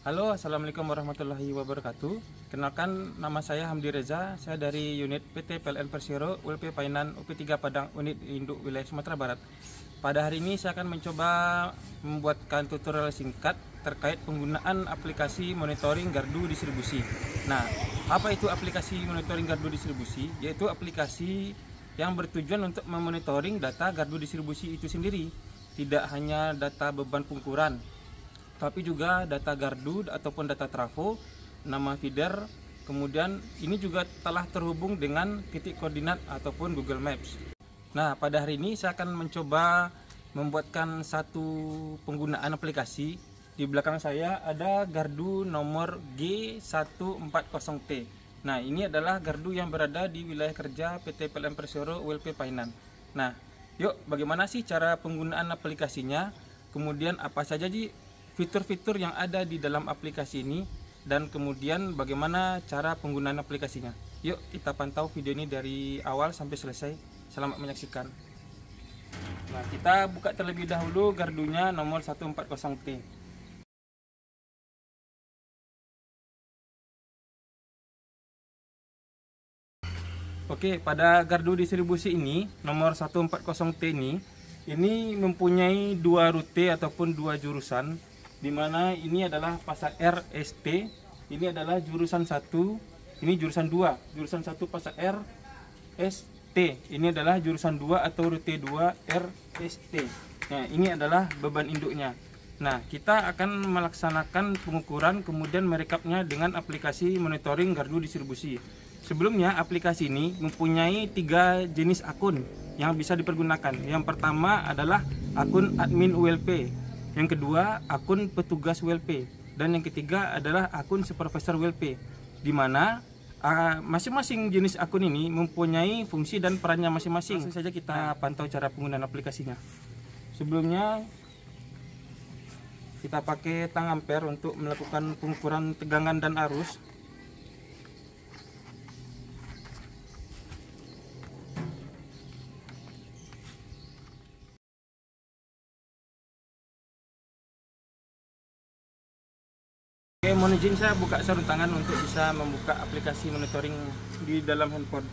Halo, Assalamualaikum warahmatullahi wabarakatuh. Kenalkan, nama saya Hamdi Reza. Saya dari unit PT PLN Persero ULP Painan UP3 Padang, unit induk wilayah Sumatera Barat. Pada hari ini saya akan mencoba membuatkan tutorial singkat terkait penggunaan aplikasi monitoring gardu distribusi. Nah, apa itu aplikasi monitoring gardu distribusi? Yaitu aplikasi yang bertujuan untuk memonitoring data gardu distribusi itu sendiri. Tidak hanya data beban pengukuran, tapi juga data gardu ataupun data trafo, nama feeder, kemudian ini juga telah terhubung dengan titik koordinat ataupun Google Maps. Nah, pada hari ini saya akan mencoba membuatkan satu penggunaan aplikasi. Di belakang saya ada gardu nomor G140T. Nah, ini adalah gardu yang berada di wilayah kerja PT PLN Persero ULP Painan. Nah, yuk bagaimana sih cara penggunaan aplikasinya? Kemudian apa saja fitur-fitur yang ada di dalam aplikasi ini, dan kemudian bagaimana cara penggunaan aplikasinya. Yuk kita pantau video ini dari awal sampai selesai. Selamat menyaksikan. Nah, kita buka terlebih dahulu gardunya nomor 140T. Oke, pada gardu distribusi ini nomor 140T ini mempunyai dua rute ataupun dua jurusan, di mana ini adalah pasar RST, ini adalah jurusan 1, ini jurusan 2, jurusan 1 pasar RST, ini adalah jurusan 2 atau rute 2 RST. Nah, ini adalah beban induknya. Nah, kita akan melaksanakan pengukuran kemudian merekapnya dengan aplikasi monitoring gardu distribusi. Sebelumnya, aplikasi ini mempunyai 3 jenis akun yang bisa dipergunakan. Yang pertama adalah akun admin ULP, yang kedua akun petugas WLP, dan yang ketiga adalah akun supervisor WLP, di mana masing-masing jenis akun ini mempunyai fungsi dan perannya masing-masing. Langsung saja kita pantau cara penggunaan aplikasinya. Sebelumnya kita pakai tang ampere untuk melakukan pengukuran tegangan dan arus. Oke, mohon izin saya buka sarung tangan untuk bisa membuka aplikasi monitoring di dalam handphone.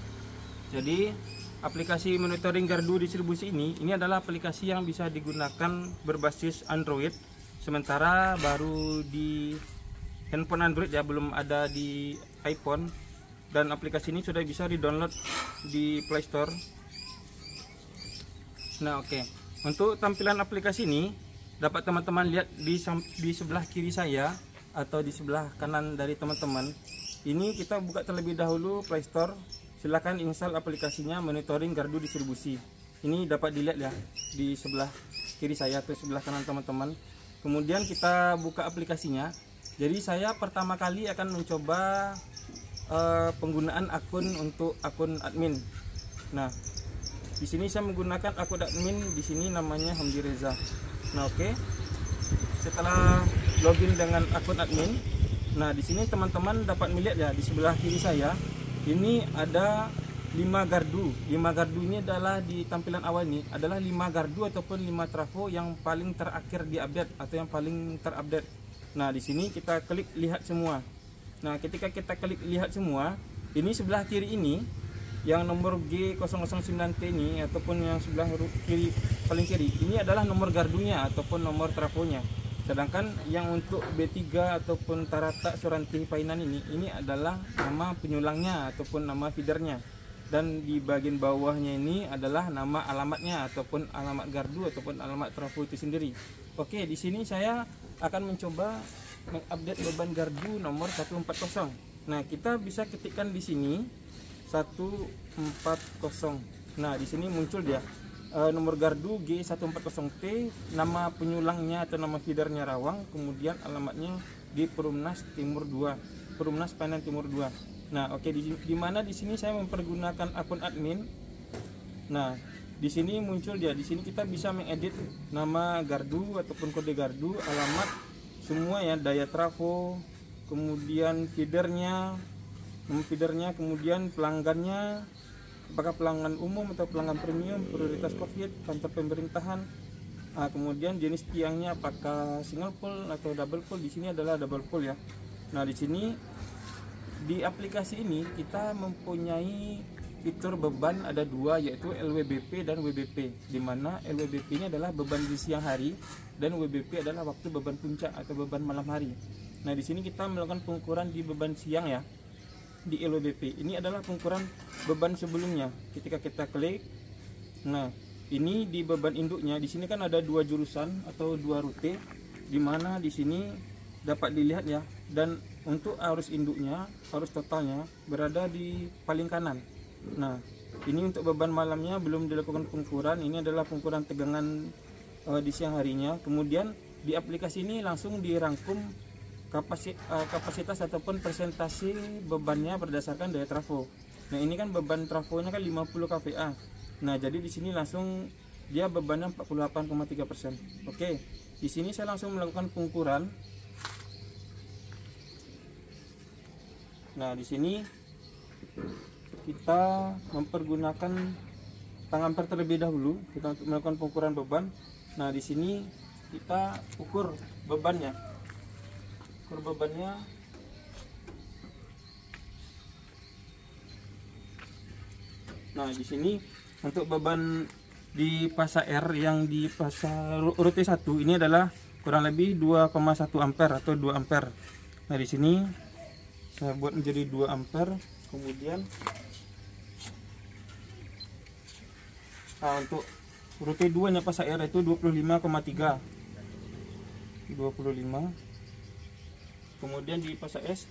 Jadi, aplikasi monitoring gardu distribusi ini adalah aplikasi yang bisa digunakan berbasis Android. Sementara baru di handphone Android ya, belum ada di iPhone. Dan aplikasi ini sudah bisa di-download di Play Store. Nah, oke. Untuk tampilan aplikasi ini dapat teman-teman lihat di sebelah kiri saya atau di sebelah kanan dari teman-teman. Ini kita buka terlebih dahulu Play Store. Silahkan install aplikasinya monitoring gardu distribusi. Ini dapat dilihat ya di sebelah kiri saya atau sebelah kanan teman-teman. Kemudian kita buka aplikasinya. Jadi saya pertama kali akan mencoba penggunaan akun untuk akun admin. Nah, di sini saya menggunakan akun admin, di sini namanya Hamdi Reza. Nah, oke. Setelah login dengan akun admin, nah di sini teman-teman dapat melihat ya di sebelah kiri saya ini ada 5 gardu. 5 gardu ini adalah di tampilan awal ini adalah 5 gardu ataupun 5 trafo yang paling terakhir di update atau yang paling terupdate. Nah, di sini kita klik lihat semua. Nah, ketika kita klik lihat semua, ini sebelah kiri ini yang nomor G009T ini ataupun yang sebelah kiri paling kiri ini adalah nomor gardunya ataupun nomor trafonya. Sedangkan yang untuk B3 ataupun Tarata Suranti Painan ini adalah nama penyulangnya ataupun nama feedernya. Dan di bagian bawahnya ini adalah nama alamatnya ataupun alamat gardu ataupun alamat trafo itu sendiri. Oke, di sini saya akan mencoba mengupdate beban gardu nomor 140. Nah, kita bisa ketikkan di sini 140. Nah, di sini muncul dia nomor gardu G140T, nama penyulangnya atau nama feedernya Rawang, kemudian alamatnya di Perumnas Timur 2, Perumnas Painan Timur 2. Nah, oke, di mana di sini saya mempergunakan akun admin. Nah, di sini muncul dia. Di sini kita bisa mengedit nama gardu ataupun kode gardu, alamat semua ya, daya trafo, kemudian feedernya, kemudian pelanggannya, apakah pelanggan umum atau pelanggan premium, prioritas COVID, kantor pemerintahan, Kemudian jenis tiangnya apakah single pole atau double pole, di sini adalah double pole ya. Nah, di sini di aplikasi ini kita mempunyai fitur beban ada dua, yaitu LWBP dan WBP, di mana LWBP ini adalah beban di siang hari dan WBP adalah waktu beban puncak atau beban malam hari. Nah, di sini kita melakukan pengukuran di beban siang ya. Di LWBP ini adalah pengukuran beban sebelumnya. Ketika kita klik, nah ini di beban induknya, di sini kan ada dua jurusan atau dua rute, di mana di sini dapat dilihat ya. Dan untuk arus induknya, arus totalnya berada di paling kanan. Nah, ini untuk beban malamnya belum dilakukan pengukuran. Ini adalah pengukuran tegangan di siang harinya. Kemudian di aplikasi ini langsung dirangkum kapasitas ataupun presentasi bebannya berdasarkan daya trafo. Nah, ini kan beban trafonya kan 50 kVA. Nah, jadi di sini langsung dia bebannya 48,3%. Oke, di sini saya langsung melakukan pengukuran. Nah, di sini kita mempergunakan tang ampere terlebih dahulu kita untuk melakukan pengukuran beban. Nah, di sini kita ukur bebannya. Nah, di sini untuk beban di fasa R yang di fasa rute 1 ini adalah kurang lebih 2,1 ampere atau 2 ampere. Nah, di sini saya buat menjadi 2 ampere. Kemudian untuk rute 2 nya fasa R itu 25,3. 25. Kemudian di fasa S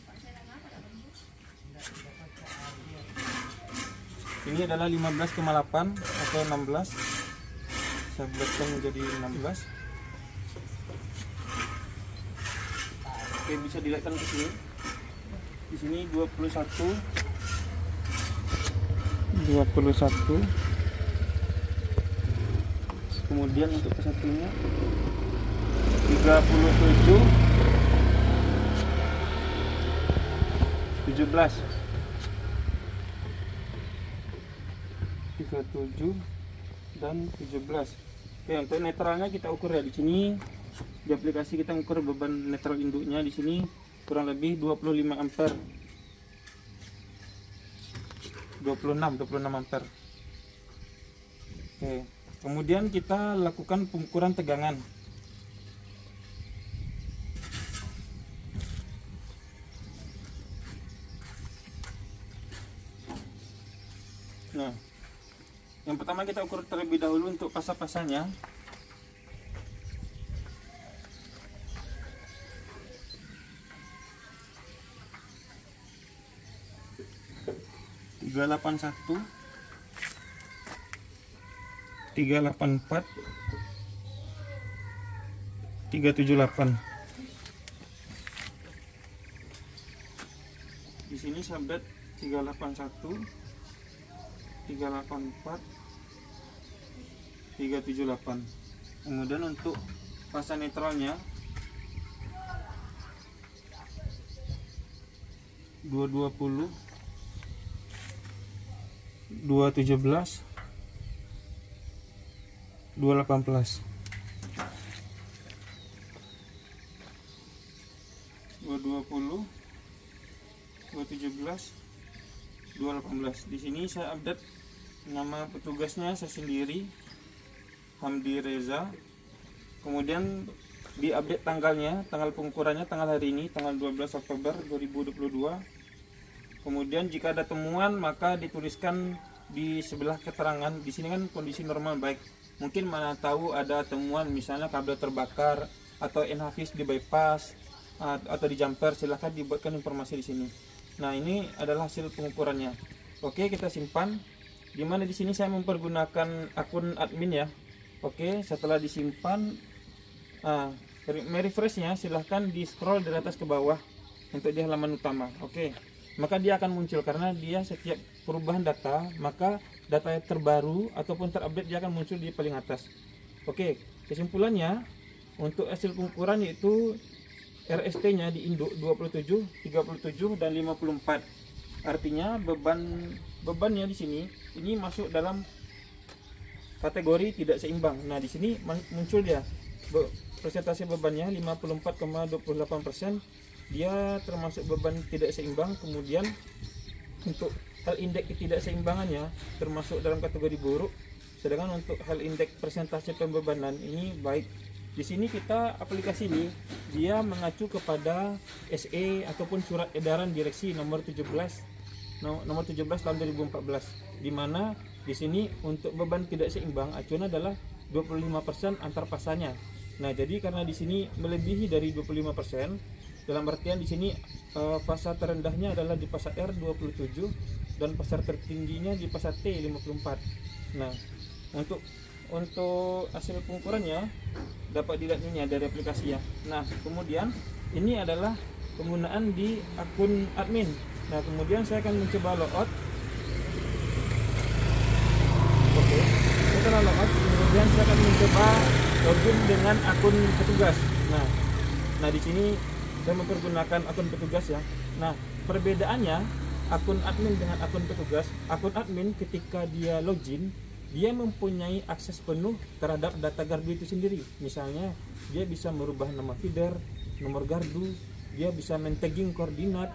ini adalah 15,8 atau 16. Saya buatkan menjadi 16. Oke, bisa dilihatkan ke sini. Di sini 21. Kemudian untuk kesatunya 37, 17, 37 dan 17. Oke, untuk netralnya kita ukur ya. Di sini di aplikasi kita ukur beban netral induknya di sini kurang lebih 25 ampere. 26 ampere. Oke. Kemudian kita lakukan pengukuran tegangan. Nah, yang pertama kita ukur terlebih dahulu untuk pasa-pasanya. Tiga 384 378. Di sini sabdat 381 384 378. Kemudian untuk fasa netralnya 220 217 218. 220 217 218. Di sini saya update nama petugasnya saya sendiri, Hamdi Reza. Kemudian diupdate tanggalnya, tanggal pengukurannya tanggal hari ini, tanggal 12 Oktober 2022. Kemudian jika ada temuan maka dituliskan di sebelah keterangan. Di sini kan kondisi normal baik. Mungkin mana tahu ada temuan misalnya kabel terbakar atau enhavis di bypass atau di jumper, silahkan dibuatkan informasi di sini. Nah, ini adalah hasil pengukurannya. Oke, kita simpan. Dimana di sini saya mempergunakan akun admin ya. Oke, setelah disimpan, merefreshnya silahkan di scroll dari atas ke bawah untuk di halaman utama. Oke, maka dia akan muncul karena dia setiap perubahan data, maka data terbaru ataupun terupdate dia akan muncul di paling atas. Oke, kesimpulannya untuk hasil pengukuran yaitu RST-nya di induk 27, 37 dan 54. Artinya bebannya di sini ini masuk dalam kategori tidak seimbang. Nah, di sini muncul dia persentase bebannya 54,28%. Dia termasuk beban tidak seimbang. Kemudian untuk hal indeks ketidakseimbangannya termasuk dalam kategori buruk. Sedangkan untuk hal indeks persentase pembebanan ini baik. Di sini kita aplikasi ini dia mengacu kepada SE ataupun surat edaran direksi nomor 17 tahun 2014, di mana di sini untuk beban tidak seimbang acuan adalah 25% antar pasanya. Nah, jadi karena di sini melebihi dari 25%, dalam artian di sini pasar terendahnya adalah di pasar R 27 dan pasar tertingginya di pasar T 54. Nah, untuk hasil pengukurannya dapat dilihat ini dari aplikasi ya. Nah, kemudian ini adalah penggunaan di akun admin. Nah, kemudian saya akan mencoba logout. Oke, setelah logout kemudian saya akan mencoba login dengan akun petugas. Nah di sini saya mempergunakan akun petugas ya. Nah, perbedaannya akun admin dengan akun petugas. Akun admin ketika dia login, dia mempunyai akses penuh terhadap data gardu itu sendiri. Misalnya dia bisa merubah nama feeder, nomor gardu, dia bisa men-tagging koordinat,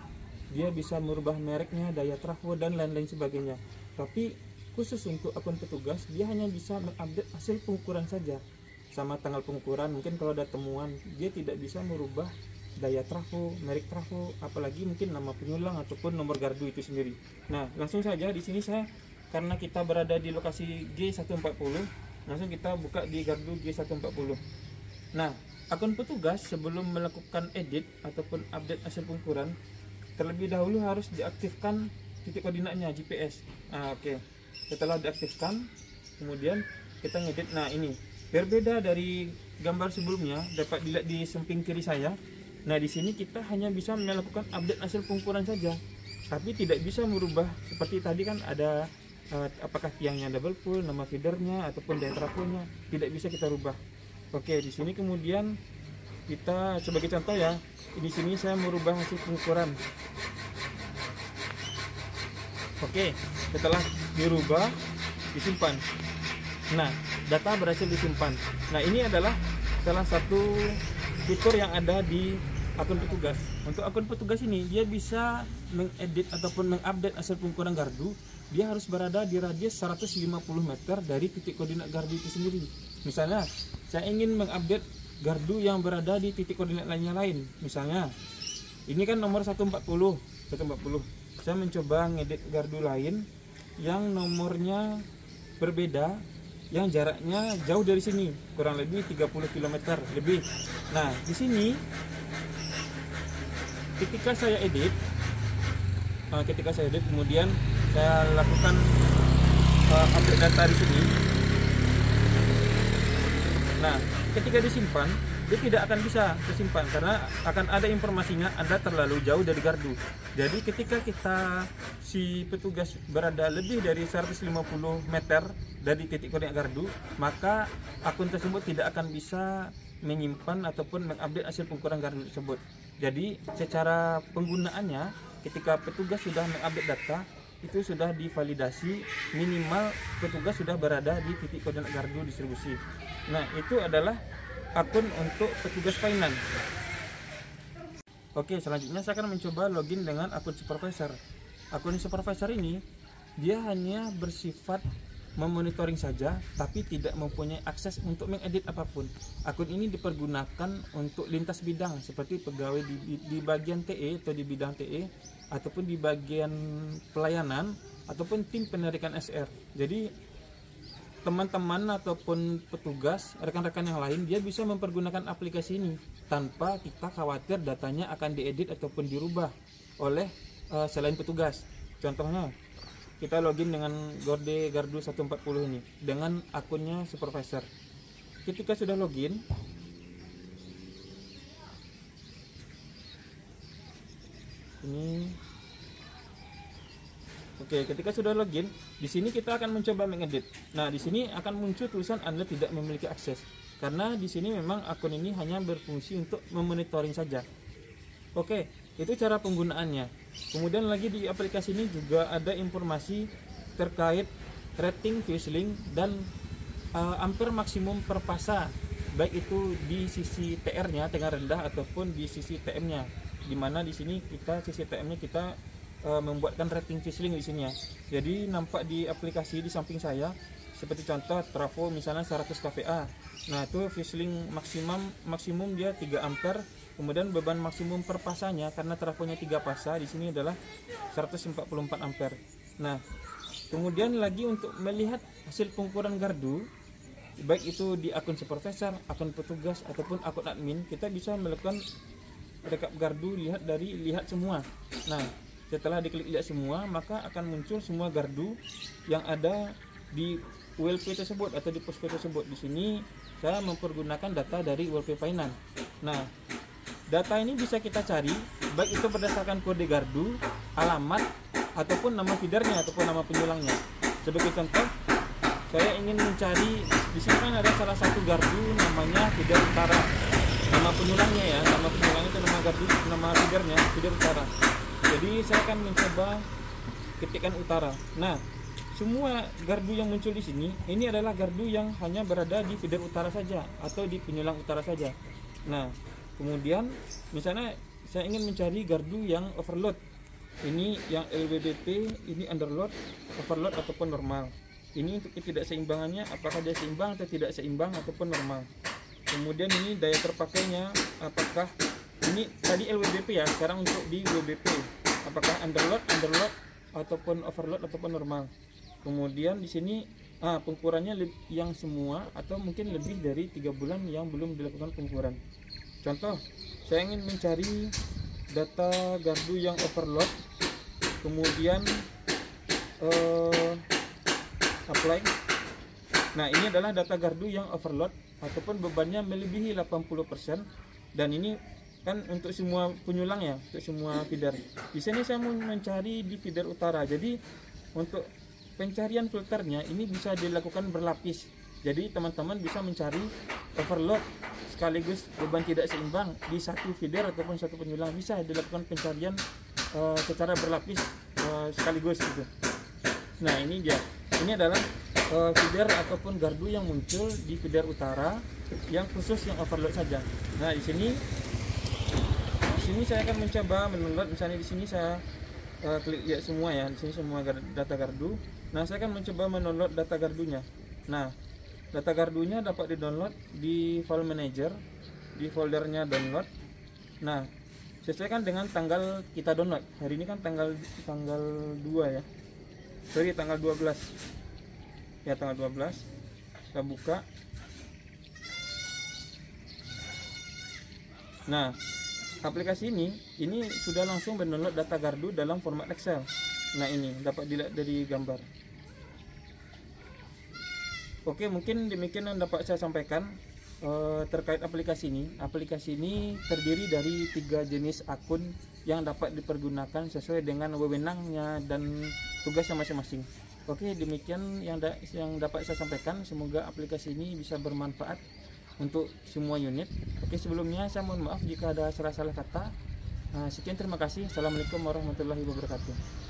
dia bisa merubah mereknya, daya trafo, dan lain-lain sebagainya. Tapi khusus untuk akun petugas, dia hanya bisa mengupdate hasil pengukuran saja, sama tanggal pengukuran. Mungkin kalau ada temuan, dia tidak bisa merubah daya trafo, merek trafo, apalagi mungkin nama penyulang ataupun nomor gardu itu sendiri. Nah, langsung saja di sini saya, karena kita berada di lokasi G140, langsung kita buka di gardu G140. Nah, akun petugas sebelum melakukan edit ataupun update hasil pengukuran, terlebih dahulu harus diaktifkan titik koordinatnya GPS. Nah, oke. Setelah diaktifkan, kemudian kita ngedit. Nah, ini berbeda dari gambar sebelumnya, dapat dilihat di samping kiri saya. Nah, di sini kita hanya bisa melakukan update hasil pengukuran saja, tapi tidak bisa merubah seperti tadi kan ada apakah tiangnya double full, nama feedernya ataupun daya trafonya, tidak bisa kita rubah. Oke, di sini kemudian kita sebagai contoh ya, di sini saya merubah hasil pengukuran. Oke, setelah dirubah, disimpan. Nah, data berhasil disimpan. Nah, ini adalah salah satu fitur yang ada di akun petugas. Untuk akun petugas ini, dia bisa mengedit ataupun mengupdate hasil pengukuran gardu. Dia harus berada di radius 150 meter dari titik koordinat gardu itu sendiri. Misalnya, saya ingin mengupdate gardu yang berada di titik koordinat lainnya lain. Misalnya, ini kan nomor 140. Saya mencoba ngedit gardu lain yang nomornya berbeda, yang jaraknya jauh dari sini, kurang lebih 30 km lebih. Nah, di sini ketika saya edit kemudian saya lakukan update data di sini. Nah, ketika disimpan, dia tidak akan bisa disimpan karena akan ada informasinya Anda terlalu jauh dari gardu. Jadi ketika si petugas berada lebih dari 150 meter dari titik koordinat gardu, maka akun tersebut tidak akan bisa menyimpan ataupun mengupdate hasil pengukuran gardu tersebut. Jadi secara penggunaannya, ketika petugas sudah mengupdate data, itu sudah divalidasi minimal petugas sudah berada di titik koordinat gardu distribusi. Nah, itu adalah akun untuk petugas finance. Oke, selanjutnya saya akan mencoba login dengan akun supervisor. Akun supervisor ini dia hanya bersifat memonitoring saja, tapi tidak mempunyai akses untuk mengedit apapun. Akun ini dipergunakan untuk lintas bidang seperti pegawai di bagian TE atau di bidang TE, ataupun di bagian pelayanan, ataupun tim penarikan SR. Jadi teman-teman ataupun petugas, rekan-rekan yang lain, dia bisa mempergunakan aplikasi ini tanpa kita khawatir datanya akan diedit ataupun dirubah oleh selain petugas. Contohnya, kita login dengan Gorde Gardu 140 ini dengan akunnya supervisor. Ketika sudah login, ini oke, ketika sudah login, di sini kita akan mencoba mengedit. Nah, di sini akan muncul tulisan Anda tidak memiliki akses. Karena di sini memang akun ini hanya berfungsi untuk memonitoring saja. Oke, itu cara penggunaannya. Kemudian lagi di aplikasi ini juga ada informasi terkait rating, views link, dan ampere maksimum per fasa, baik itu di sisi TR-nya tegangan rendah ataupun di sisi TM-nya. Dimana di sini kita sisi TM-nya kita membuatkan rating Fishling di sini ya. Jadi nampak di aplikasi di samping saya, seperti contoh trafo misalnya 100 kVA. Nah itu Fishling maksimum dia 3 ampere. Kemudian beban maksimum per pasanya karena trafonya 3 pasa di sini adalah 144 ampere. Nah kemudian lagi untuk melihat hasil pengukuran gardu, baik itu di akun supervisor, akun petugas ataupun akun admin, kita bisa melakukan rekap gardu lihat semua. Nah setelah diklik lihat semua, maka akan muncul semua gardu yang ada di ULP tersebut atau di posko tersebut. Di sini saya mempergunakan data dari ULP Finance. Nah data ini bisa kita cari baik itu berdasarkan kode gardu, alamat, ataupun nama feedernya ataupun nama penyulangnya. Sebagai contoh, saya ingin mencari di sini kan ada salah satu gardu namanya feeder utara. Nama penyulangnya ya, nama penyulangnya itu nama gardu, nama feedernya feeder utara. Jadi saya akan mencoba ketikkan utara. Nah, semua gardu yang muncul di sini ini adalah gardu yang hanya berada di feeder utara saja atau di penyulang utara saja. Nah, kemudian misalnya saya ingin mencari gardu yang overload. Ini yang LWBP, ini underload, overload ataupun normal. Ini untuk ketidakseimbangannya, apakah dia seimbang atau tidak seimbang ataupun normal. Kemudian ini daya terpakainya, apakah ini tadi LWBP ya, sekarang untuk di WBP, apakah underload ataupun overload ataupun normal. Kemudian di sini pengukurannya yang semua atau mungkin lebih dari 3 bulan yang belum dilakukan pengukuran. Contoh, saya ingin mencari data gardu yang overload, kemudian apply. Nah ini adalah data gardu yang overload ataupun bebannya melebihi 80%, dan ini kan untuk semua penyulang ya, untuk semua feeder. Di sini saya mau mencari di feeder utara. Jadi untuk pencarian filternya ini bisa dilakukan berlapis. Jadi teman-teman bisa mencari overload sekaligus beban tidak seimbang di satu feeder ataupun satu penyulang, bisa dilakukan pencarian secara berlapis sekaligus gitu. Nah ini dia, ini adalah feeder ataupun gardu yang muncul di feeder utara yang khusus yang overload saja. Nah di sini saya akan mencoba mendownload, misalnya di sini saya klik lihat semua ya, di sini semua data gardu. Nah saya akan mencoba mendownload data gardunya. Nah data gardunya dapat di-download di file manager, di foldernya download. Nah, sesuaikan dengan tanggal kita download. Hari ini kan tanggal 2 ya. Sorry, tanggal 12. Ya, tanggal 12. Kita buka. Nah, aplikasi ini sudah langsung mendownload data gardu dalam format Excel. Nah, ini dapat dilihat dari gambar. Oke, mungkin demikian yang dapat saya sampaikan terkait aplikasi ini. Aplikasi ini terdiri dari 3 jenis akun yang dapat dipergunakan sesuai dengan wewenangnya dan tugasnya masing-masing. Oke, demikian yang dapat saya sampaikan. Semoga aplikasi ini bisa bermanfaat untuk semua unit. Oke, sebelumnya saya mohon maaf jika ada salah-salah kata. Sekian, terima kasih. Assalamualaikum warahmatullahi wabarakatuh.